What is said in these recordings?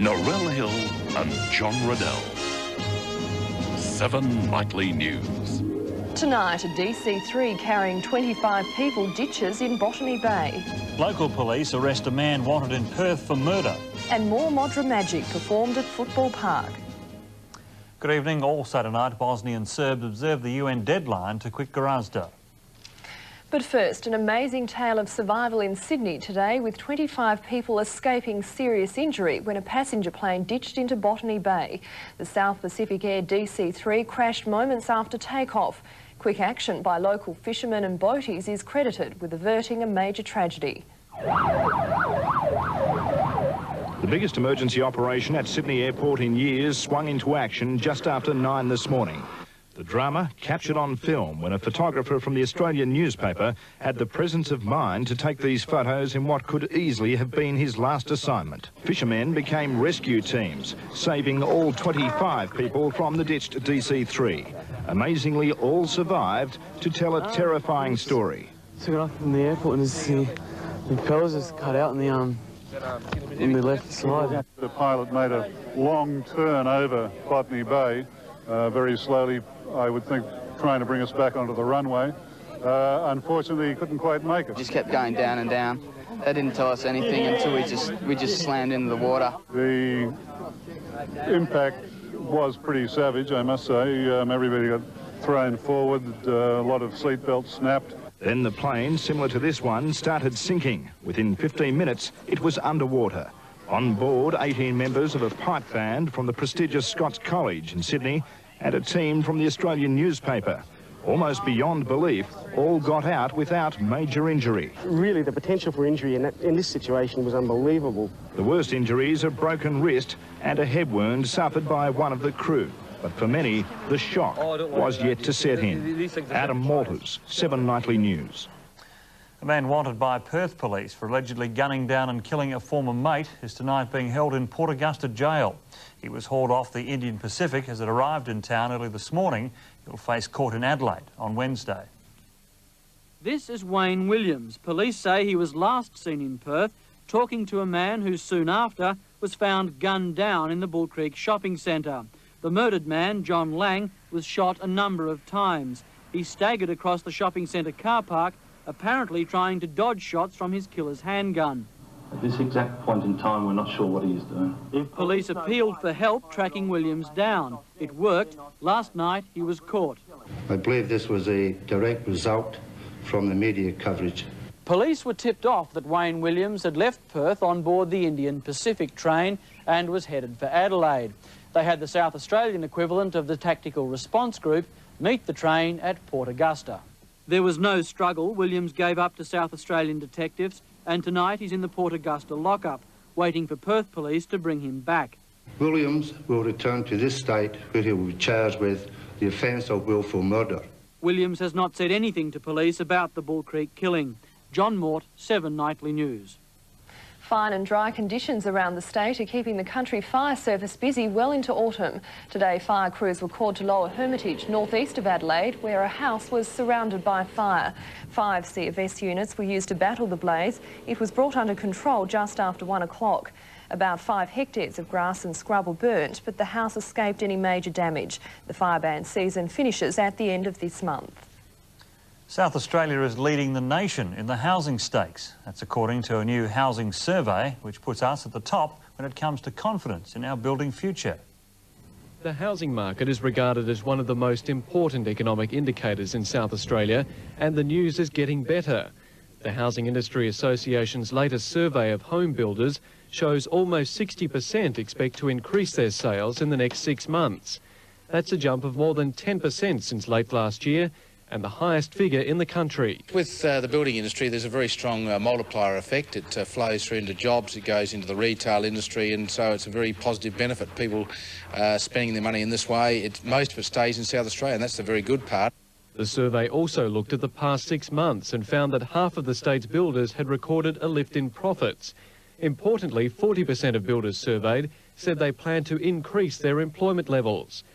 Narelle Hill and John Riddell. 7 Nightly News. Tonight, a DC-3 carrying 25 people ditches in Botany Bay. Local police arrest a man wanted in Perth for murder. And more Modra magic performed at Football Park. Good evening. Also tonight, Bosnian Serbs observed the UN deadline to quit Gorazda. But first, an amazing tale of survival in Sydney today, with 25 people escaping serious injury when a passenger plane ditched into Botany Bay. The South Pacific Air DC-3 crashed moments after takeoff. Quick action by local fishermen and boaties is credited with averting a major tragedy. The biggest emergency operation at Sydney Airport in years swung into action just after 9 this morning. The drama captured on film when a photographer from the Australian newspaper had the presence of mind to take these photos in what could easily have been his last assignment. Fishermen became rescue teams, saving all 25 people from the ditched DC-3. Amazingly, all survived to tell a terrifying story. Took it off from the airport and the propellers just cut out in the left side. The pilot made a long turn over Botany Bay, very slowly, I would think, trying to bring us back onto the runway. Unfortunately, he couldn't quite make it. Just kept going down and down. They didn't tell us anything until we just slammed into the water. The impact was pretty savage, I must say. Everybody got thrown forward, a lot of seat belts snapped. Then the plane, similar to this one, started sinking. Within 15 minutes, it was underwater. On board, 18 members of a pipe band from the prestigious Scots College in Sydney and a team from the Australian newspaper. Almost beyond belief, all got out without major injury. Really, the potential for injury in this situation was unbelievable. The worst injuries, a broken wrist and a head wound suffered by one of the crew. But for many, the shock was yet to set in. Adam Malters, 7 Nightly News. A man wanted by Perth police for allegedly gunning down and killing a former mate is tonight being held in Port Augusta jail. He was hauled off the Indian Pacific as it arrived in town early this morning. He'll face court in Adelaide on Wednesday. This is Wayne Williams. Police say he was last seen in Perth talking to a man who soon after was found gunned down in the Bull Creek shopping centre. The murdered man, John Lang, was shot a number of times. He staggered across the shopping centre car park, apparently trying to dodge shots from his killer's handgun. At this exact point in time, we're not sure what he is doing. Police appealed for help tracking Williams down. It worked. Last night, he was caught. I believe this was a direct result from the media coverage. Police were tipped off that Wayne Williams had left Perth on board the Indian Pacific train and was headed for Adelaide. They had the South Australian equivalent of the Tactical Response Group meet the train at Port Augusta. There was no struggle. Williams gave up to South Australian detectives, and tonight he's in the Port Augusta lockup, waiting for Perth police to bring him back. Williams will return to this state where he will be charged with the offence of willful murder. Williams has not said anything to police about the Bull Creek killing. John Mort, 7 Nightly News. Fine and dry conditions around the state are keeping the country fire service busy well into autumn. Today, fire crews were called to Lower Hermitage, northeast of Adelaide, where a house was surrounded by fire. 5 CFS units were used to battle the blaze. It was brought under control just after 1 o'clock. About 5 hectares of grass and scrub were burnt, but the house escaped any major damage. The fire ban season finishes at the end of this month. South Australia is leading the nation in the housing stakes. That's according to a new housing survey, which puts us at the top when it comes to confidence in our building future. The housing market is regarded as one of the most important economic indicators in South Australia, and the news is getting better. The Housing Industry Association's latest survey of home builders shows almost 60% expect to increase their sales in the next 6 months. That's a jump of more than 10% since late last year, and the highest figure in the country. With the building industry, there's a very strong multiplier effect. It flows through into jobs, it goes into the retail industry, and so it's a very positive benefit. People spending their money in this way, most of it stays in South Australia, and that's the very good part. The survey also looked at the past 6 months and found that half of the state's builders had recorded a lift in profits. Importantly, 40% of builders surveyed said they plan to increase their employment levels.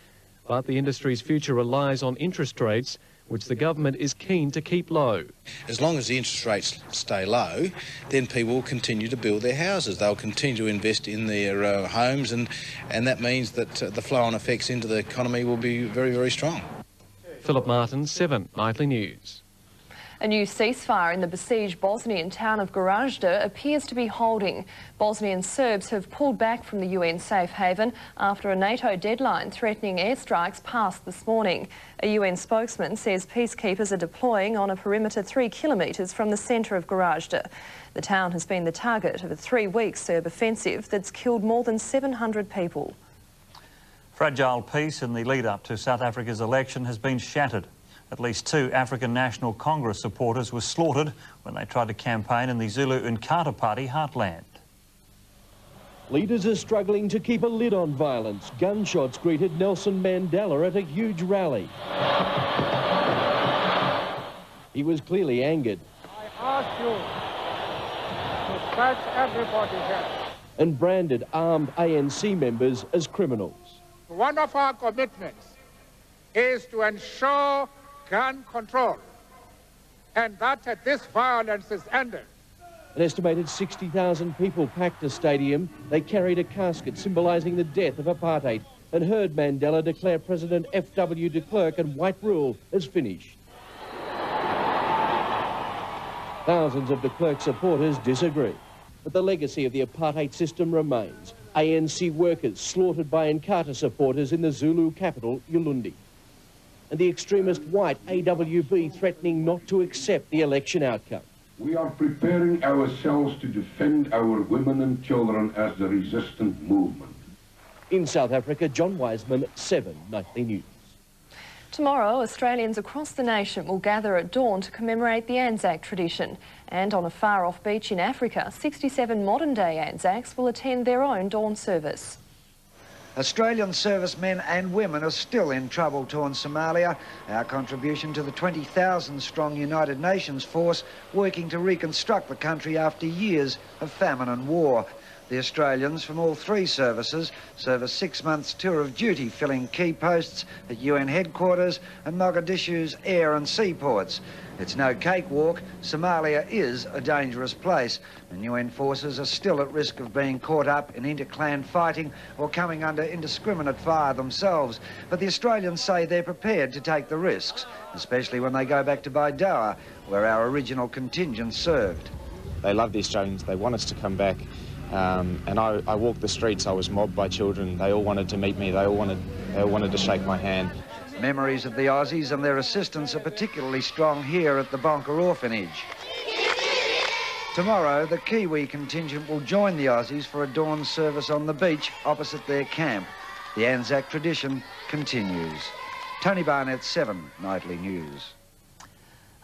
But the industry's future relies on interest rates. which the government is keen to keep low. As long as the interest rates stay low, then people will continue to build their houses. They'll continue to invest in their homes, and that means that the flow-on effects into the economy will be very, very strong. Philip Martin, 7 Nightly News. A new ceasefire in the besieged Bosnian town of Carriage appears to be holding. Bosnian Serbs have pulled back from the UN safe haven after a NATO deadline threatening airstrikes passed this morning. A UN spokesman says peacekeepers are deploying on a perimeter 3 kilometres from the centre of Carriage. The town has been the target of a 3-week Serb offensive that's killed more than 700 people. Fragile peace in the lead-up to South Africa's election has been shattered. At least 2 African National Congress supporters were slaughtered when they tried to campaign in the Zulu Inkatha Party heartland. Leaders are struggling to keep a lid on violence. Gunshots greeted Nelson Mandela at a huge rally. He was clearly angered. I ask you to search everybody here. And branded armed ANC members as criminals. One of our commitments is to ensure gun control, and that this violence is ended. An estimated 60,000 people packed a stadium. They carried a casket symbolising the death of apartheid and heard Mandela declare President F.W. de Klerk and white rule as finished. Thousands of de Klerk supporters disagree, but the legacy of the apartheid system remains. ANC workers slaughtered by Inkatha supporters in the Zulu capital, Ulundi. And the extremist white AWB threatening not to accept the election outcome. We are preparing ourselves to defend our women and children as the resistant movement. In South Africa, John Wiseman, 7 Nightly News. Tomorrow, Australians across the nation will gather at dawn to commemorate the Anzac tradition. And on a far-off beach in Africa, 67 modern-day Anzacs will attend their own dawn service. Australian servicemen and women are still in trouble-torn Somalia. Our contribution to the 20,000-strong United Nations force working to reconstruct the country after years of famine and war. The Australians from all 3 services serve a 6 months tour of duty, filling key posts at UN headquarters and Mogadishu's air and seaports. It's no cakewalk. Somalia is a dangerous place, and UN forces are still at risk of being caught up in inter-clan fighting or coming under indiscriminate fire themselves. But the Australians say they're prepared to take the risks, especially when they go back to Baidoa, where our original contingent served. They love the Australians. They want us to come back. And I walked the streets. I was mobbed by children. They all wanted to meet me. They all wanted to shake my hand. Memories of the Aussies and their assistance are particularly strong here at the Bonker Orphanage. Tomorrow, the Kiwi contingent will join the Aussies for a dawn service on the beach opposite their camp. The Anzac tradition continues. Tony Barnett, 7 Nightly News.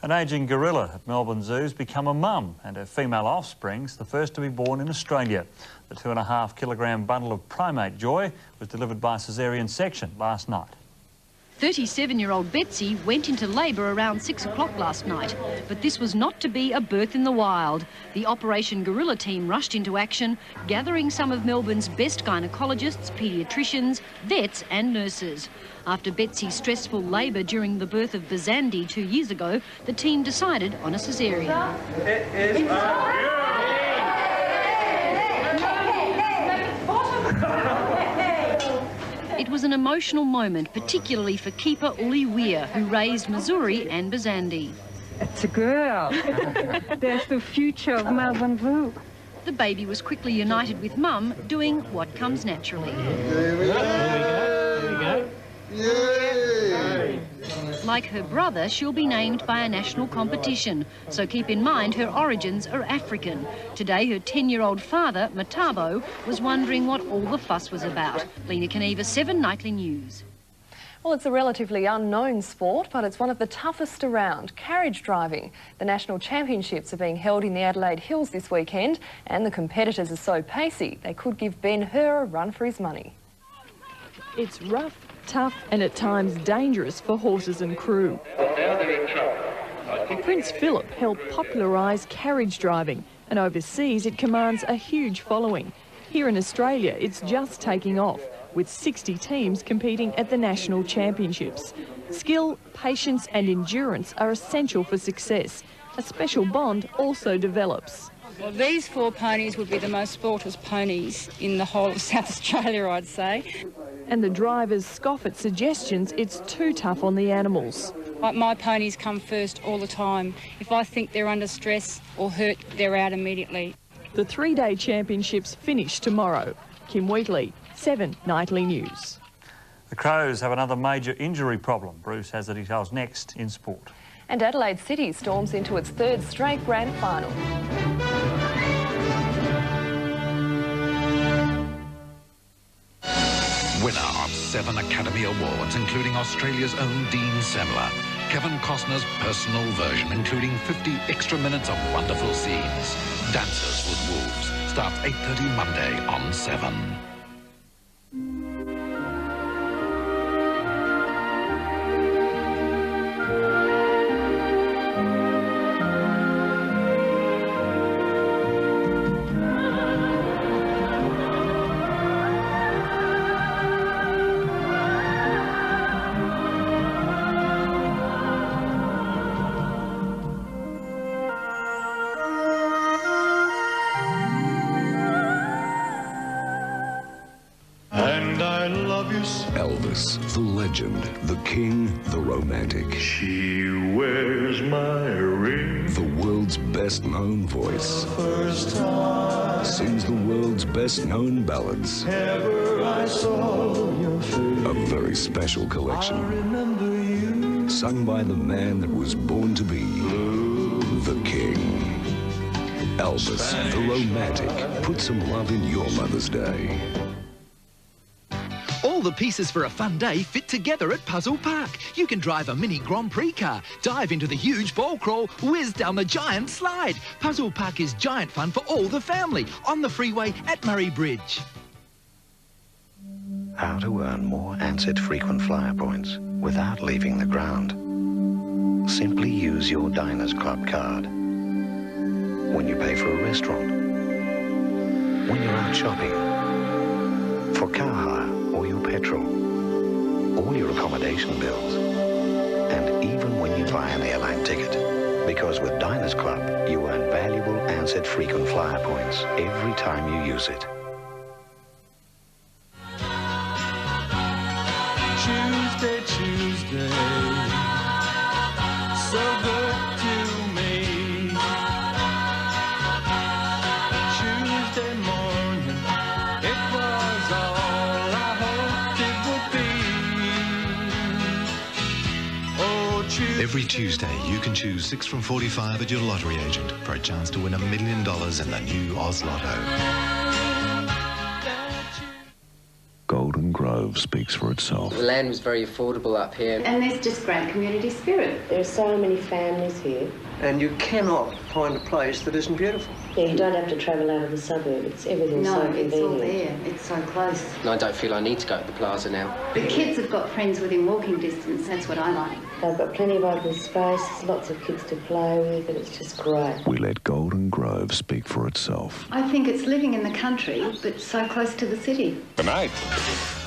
An ageing gorilla at Melbourne Zoo's become a mum, and her female offspring's the first to be born in Australia. The 2.5 kilogram bundle of primate joy was delivered by caesarean section last night. 37-year-old Betsy went into labour around 6 o'clock last night, but this was not to be a birth in the wild. The Operation Gorilla team rushed into action, gathering some of Melbourne's best gynaecologists, paediatricians, vets and nurses. After Betsy's stressful labour during the birth of Bazandi 2 years ago, the team decided on a caesarean. It was an emotional moment, particularly for keeper Uli Weir, who raised Missouri and Bazandi. It's a girl. That's the future of Melbourne Zoo. The baby was quickly united with Mum, doing what comes naturally. There we go. There we go. Yay! Like her brother, she'll be named by a national competition, so keep in mind her origins are African. Today, her 10-year-old father, Matabo, was wondering what all the fuss was about. Lena Caneva, 7 Nightly News. Well, it's a relatively unknown sport, but it's one of the toughest around, carriage driving. The national championships are being held in the Adelaide Hills this weekend, and the competitors are so pacey, they could give Ben Hur a run for his money. It's rough, tough and at times dangerous for horses and crew. Prince Philip helped popularise carriage driving, and overseas it commands a huge following. Here in Australia, it's just taking off, with 60 teams competing at the national championships. Skill, patience and endurance are essential for success. A special bond also develops. Well, these 4 ponies would be the most sportest ponies in the whole of South Australia, I'd say. And the drivers scoff at suggestions it's too tough on the animals. My ponies come first all the time. If I think they're under stress or hurt, they're out immediately. The 3-day championships finish tomorrow. Kim Wheatley, 7 Nightly News. The Crows have another major injury problem. Bruce has the details next in sport. And Adelaide City storms into its 3rd straight grand final. Winner of 7 Academy Awards, including Australia's own Dean Semler. Kevin Costner's personal version, including 50 extra minutes of wonderful scenes. Dances with Wolves starts 8:30 Monday on 7. Elvis, the legend, the king, the romantic. She wears my ring. The world's best-known voice. First time. Sings the world's best-known ballads. Ever I saw your face. A very special collection. I remember you. Sung by the man that was born to be the king. Elvis, the romantic. Put some love in your Mother's Day. All the pieces for a fun day fit together at Puzzle Park. You can drive a mini Grand Prix car, dive into the huge ball crawl, whiz down the giant slide. Puzzle Park is giant fun for all the family on the freeway at Murray Bridge. How to earn more ANZIT frequent flyer points without leaving the ground. Simply use your Diners Club card. When you pay for a restaurant, when you're out shopping, for car hire or your petrol, all your accommodation bills, and even when you buy an airline ticket. Because with Diners Club, you earn valuable ANZIT frequent flyer points every time you use it. Tuesday, Tuesday, so good to me. Tuesday morning, it was all I hoped it would be. Oh, Tuesday. Every Tuesday, you can choose 6 from 45 at your lottery agent for a chance to win $1 million in the new Oz Lotto. Golden Grove speaks for itself. The land was very affordable up here. And there's just great community spirit. There are so many families here. And you cannot find a place that isn't beautiful. Yeah, you don't have to travel out of the suburb. Everything's so convenient. it's all there. It's so close. And I don't feel I need to go to the plaza now. The kids have got friends within walking distance. That's what I like. They've got plenty of open space, lots of kids to play with, and it's just great. We let Golden Grove speak for itself. I think it's living in the country, but so close to the city. Tonight,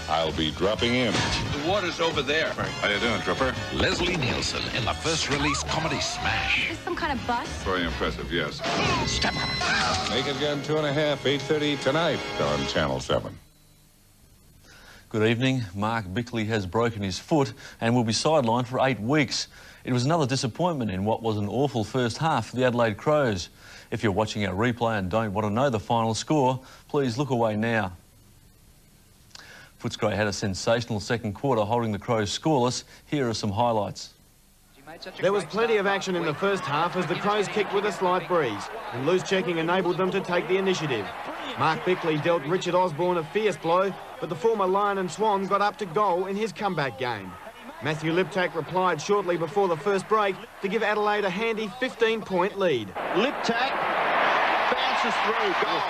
I'll be dropping in. The water's over there. How you doing, Trooper? Leslie Nielsen in the first release comedy smash. Is this some kind of bus? Very impressive, yes. Step on it. Make it again 2.5, 8:30 tonight on Channel 7. Good evening. Mark Bickley has broken his foot and will be sidelined for 8 weeks. It was another disappointment in what was an awful first half for the Adelaide Crows. If you're watching our replay and don't want to know the final score, please look away now. Footscray had a sensational second quarter, holding the Crows scoreless. Here are some highlights. There was plenty of action in the first half as the Crows kicked with a slight breeze, and loose checking enabled them to take the initiative. Mark Bickley dealt Richard Osborne a fierce blow, but the former Lion and Swan got up to goal in his comeback game. Matthew Liptak replied shortly before the first break to give Adelaide a handy 15-point lead. Liptak bounces through, goal.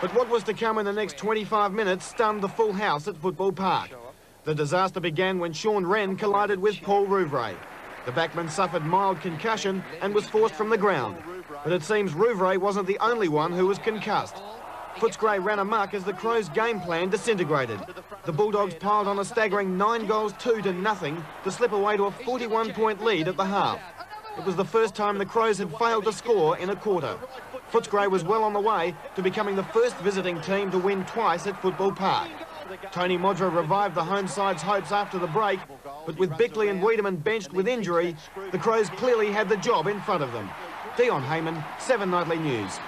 But what was to come in the next 25 minutes stunned the full house at Football Park. The disaster began when Sean Wren collided with Paul Rouvray. The backman suffered mild concussion and was forced from the ground. But it seems Rouvray wasn't the only one who was concussed. Footscray ran amok as the Crows' game plan disintegrated. The Bulldogs piled on a staggering 9 goals 2-0 to slip away to a 41-point lead at the half. It was the first time the Crows had failed to score in a quarter. Footscray was well on the way to becoming the first visiting team to win twice at Football Park. Tony Modra revived the home side's hopes after the break, but with Bickley and Wiedemann benched with injury, the Crows clearly had the job in front of them. Dion Heyman, 7 Nightly News.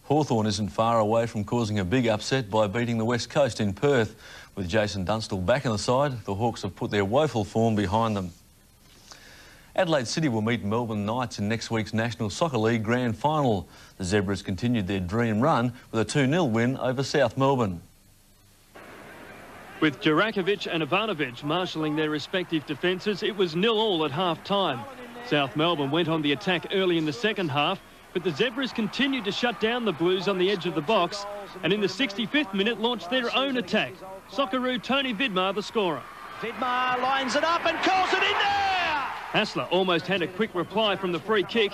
Hawthorn isn't far away from causing a big upset by beating the West Coast in Perth. With Jason Dunstall back in the side, the Hawks have put their woeful form behind them. Adelaide City will meet Melbourne Knights in next week's National Soccer League Grand Final. The Zebras continued their dream run with a 2-0 win over South Melbourne. With Jurakovic and Ivanovic marshalling their respective defences, it was 0-0 at half-time. South Melbourne went on the attack early in the second half, but the Zebras continued to shut down the Blues on the edge of the box, and in the 65th minute launched their own attack. Socceroo Tony Vidmar the scorer. Vidmar lines it up and calls it in there! Hassler almost had a quick reply from the free kick,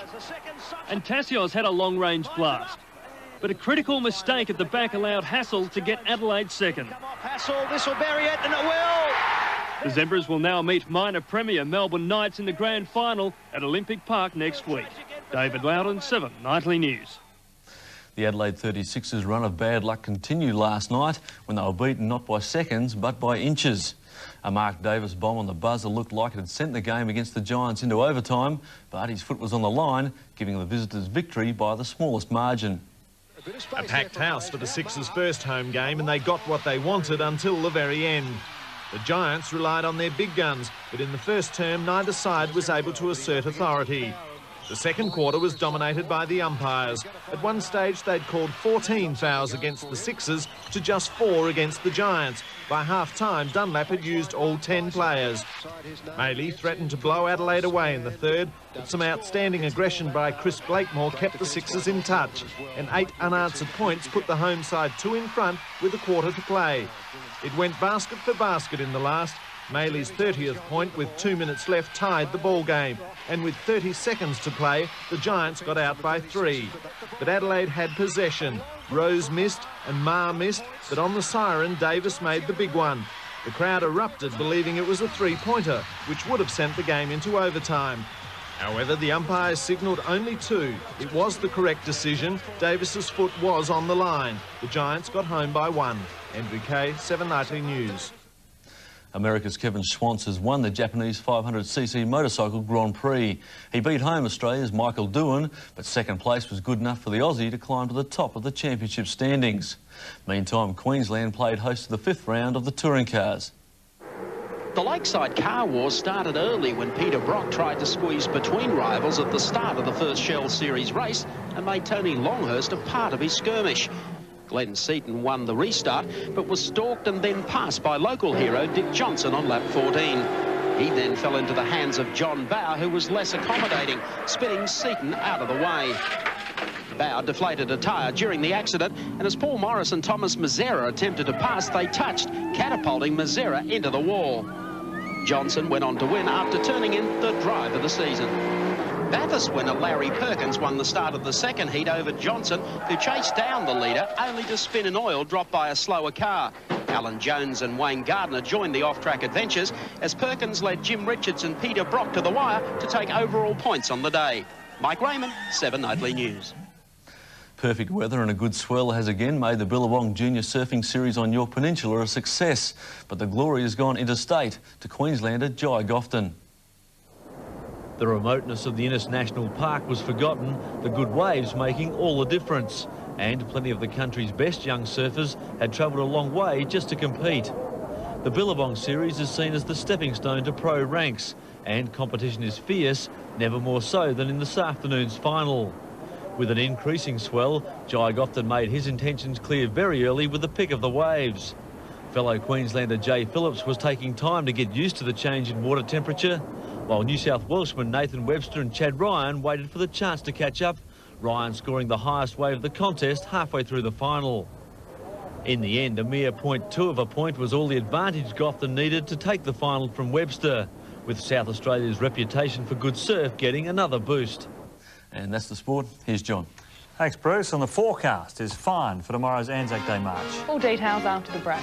and Tassios had a long-range blast. But a critical mistake at the back allowed Hassel to get Adelaide second. Hassel, this will bury it, and it will! The Zebras will now meet minor premier Melbourne Knights in the grand final at Olympic Park next week. David Loudon, 7 Nightly News. The Adelaide 36ers' run of bad luck continued last night when they were beaten not by seconds but by inches. A Mark Davis bomb on the buzzer looked like it had sent the game against the Giants into overtime, but his foot was on the line, giving the visitors victory by the smallest margin. A packed house for the Sixers' first home game, and they got what they wanted until the very end. The Giants relied on their big guns, but in the first term neither side was able to assert authority. The second quarter was dominated by the umpires. At one stage they'd called 14 fouls against the Sixers to just 4 against the Giants. By half-time Dunlap had used all 10 players. Maley threatened to blow Adelaide away in the third, but some outstanding aggression by Chris Blakemore kept the Sixers in touch, and 8 unanswered points put the home side 2 in front with a quarter to play. It went basket for basket in the last. Maley's 30th point with 2 minutes left tied the ball game, and with 30 seconds to play the Giants got out by 3. But Adelaide had possession. Rose missed and Ma missed, but on the siren Davis made the big one. The crowd erupted, believing it was a 3-pointer, which would have sent the game into overtime. However, the umpires signalled only 2. It was the correct decision. Davis's foot was on the line. The Giants got home by 1. Andrew Kay, 7 Nightly News. America's Kevin Schwantz has won the Japanese 500cc motorcycle Grand Prix. He beat home Australia's Michael Doohan, but second place was good enough for the Aussie to climb to the top of the championship standings. Meantime, Queensland played host to the 5th round of the touring cars. The Lakeside car wars started early when Peter Brock tried to squeeze between rivals at the start of the first Shell Series race and made Tony Longhurst a part of his skirmish. Glenn Seaton won the restart, but was stalked and then passed by local hero Dick Johnson on lap 14. He then fell into the hands of John Bow, who was less accommodating, spinning Seaton out of the way. Bow deflated a tyre during the accident, and as Paul Morris and Thomas Mazzera attempted to pass, they touched, catapulting Mazzera into the wall. Johnson went on to win after turning in the drive of the season. Bathurst winner Larry Perkins won the start of the second heat over Johnson, who chased down the leader, only to spin an oil dropped by a slower car. Alan Jones and Wayne Gardner joined the off-track adventures as Perkins led Jim Richards and Peter Brock to the wire to take overall points on the day. Mike Raymond, 7 Nightly News. Perfect weather and a good swell has again made the Billabong Junior Surfing Series on York Peninsula a success, but the glory has gone interstate to Queenslander Jai Gofton. The remoteness of the Innes National Park was forgotten, the good waves making all the difference. And plenty of the country's best young surfers had travelled a long way just to compete. The Billabong Series is seen as the stepping stone to pro ranks, and competition is fierce, never more so than in this afternoon's final. With an increasing swell, Jai Gofton made his intentions clear very early with the pick of the waves. Fellow Queenslander Jay Phillips was taking time to get used to the change in water temperature, while New South Welshman Nathan Webster and Chad Ryan waited for the chance to catch up, Ryan scoring the highest wave of the contest halfway through the final. In the end, a mere 0.2 of a point was all the advantage Gofton needed to take the final from Webster, with South Australia's reputation for good surf getting another boost. And that's the sport. Here's John. Thanks, Bruce. And the forecast is fine for tomorrow's Anzac Day march. All details after the break.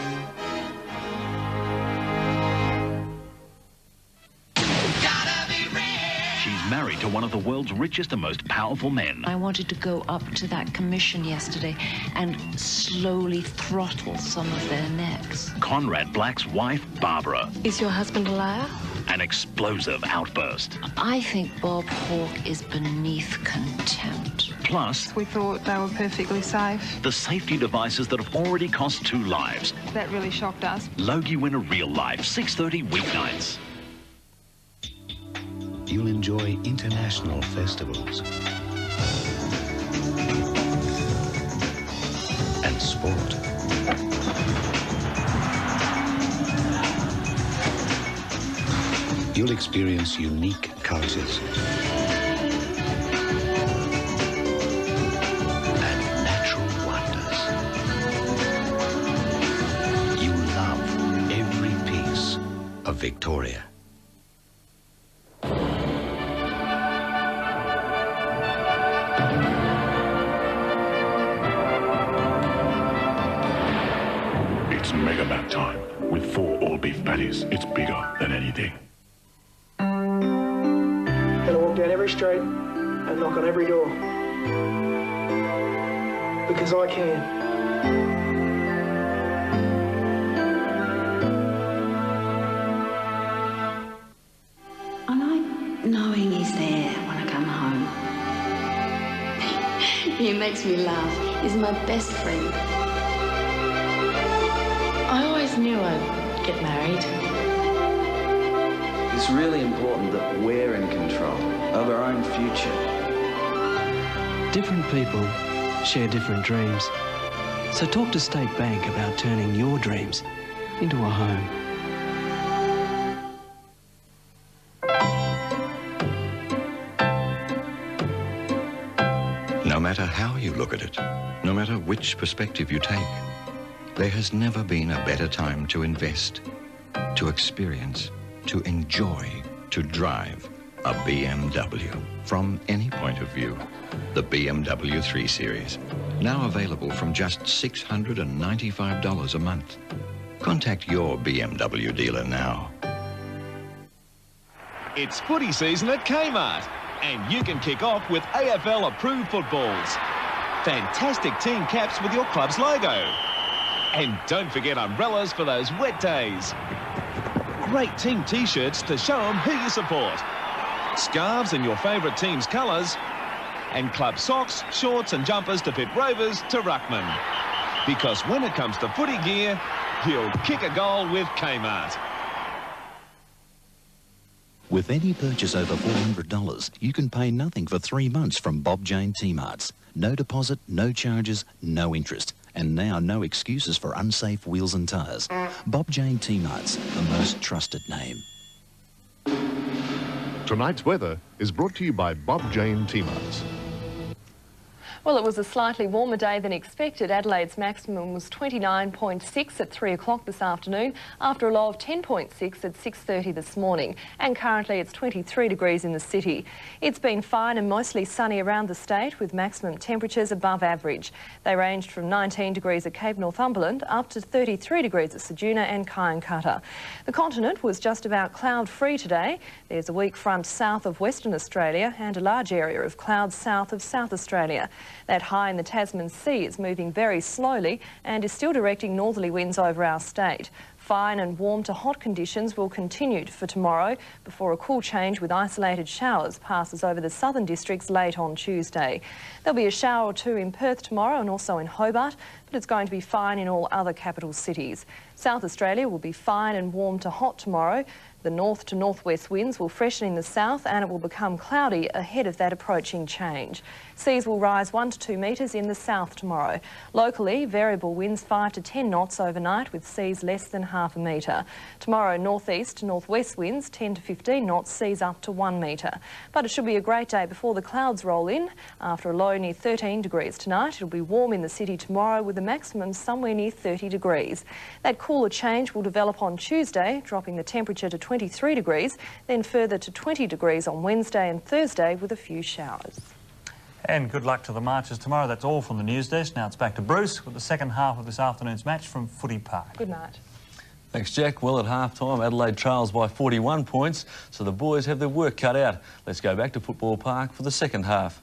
She's married to one of the world's richest and most powerful men. I wanted to go up to that commission yesterday and slowly throttle some of their necks. Conrad Black's wife, Barbara. Is your husband a liar? An explosive outburst. I think Bob Hawke is beneath contempt. Plus, we thought they were perfectly safe. The safety devices that have already cost 2 lives. That really shocked us. Logie Winner Real Life, 6:30 weeknights. You'll enjoy international festivals and sport. You'll experience unique cultures and natural wonders. You love every piece of Victoria. It's Mega Mac time. With 4 all-beef patties, it's bigger than anything. Gonna walk down every street and knock on every door. Because I can. I like knowing he's there when I come home. He makes me laugh. He's my best friend. I always knew I'd get married. It's really important that we're in control of our own future. Different people share different dreams. So talk to State Bank about turning your dreams into a home. No matter how you look at it, no matter which perspective you take, there has never been a better time to invest, to experience, to enjoy, to drive a BMW. From any point of view, the BMW 3 Series. Now available from just $695 a month. Contact your BMW dealer now. It's footy season at Kmart, and you can kick off with AFL-approved footballs. Fantastic team caps with your club's logo. And don't forget umbrellas for those wet days. Great team T-shirts to show them who you support. Scarves in your favourite team's colours. And club socks, shorts and jumpers to fit Rovers to Ruckman. Because when it comes to footy gear, you'll kick a goal with Kmart. With any purchase over $400, you can pay nothing for 3 months from Bob Jane T-Marts. No deposit, no charges, no interest. And now no excuses for unsafe wheels and tyres. Bob Jane T-Marts, the most trusted name. Tonight's weather is brought to you by Bob Jane T-Marts. Well, it was a slightly warmer day than expected. Adelaide's maximum was 29.6 at 3 o'clock this afternoon, after a low of 10.6 at 6:30 this morning. And currently it's 23 degrees in the city. It's been fine and mostly sunny around the state, with maximum temperatures above average. They ranged from 19 degrees at Cape Northumberland up to 33 degrees at Ceduna and Cyancutta. The continent was just about cloud-free today. There's a weak front south of Western Australia and a large area of clouds south of South Australia. That high in the Tasman Sea is moving very slowly and is still directing northerly winds over our state. Fine and warm to hot conditions will continue for tomorrow before a cool change with isolated showers passes over the southern districts late on Tuesday. There'll be a shower or two in Perth tomorrow and also in Hobart, but it's going to be fine in all other capital cities. South Australia will be fine and warm to hot tomorrow. The north to northwest winds will freshen in the south and it will become cloudy ahead of that approaching change. Seas will rise 1 to 2 metres in the south tomorrow. Locally, variable winds 5 to 10 knots overnight with seas less than half a metre. Tomorrow, northeast to northwest winds 10 to 15 knots, seas up to 1 metre. But it should be a great day before the clouds roll in. After a low near 13 degrees tonight, it'll be warm in the city tomorrow with a maximum somewhere near 30 degrees. That cooler change will develop on Tuesday, dropping the temperature to 23 degrees, then further to 20 degrees on Wednesday and Thursday with a few showers. And good luck to the Marchers tomorrow. That's all from the news desk. Now it's back to Bruce with the second half of this afternoon's match from Footy Park. Good night. Thanks, Jack. Well, at half-time, Adelaide trails by 41 points, so the boys have their work cut out. Let's go back to Football Park for the second half.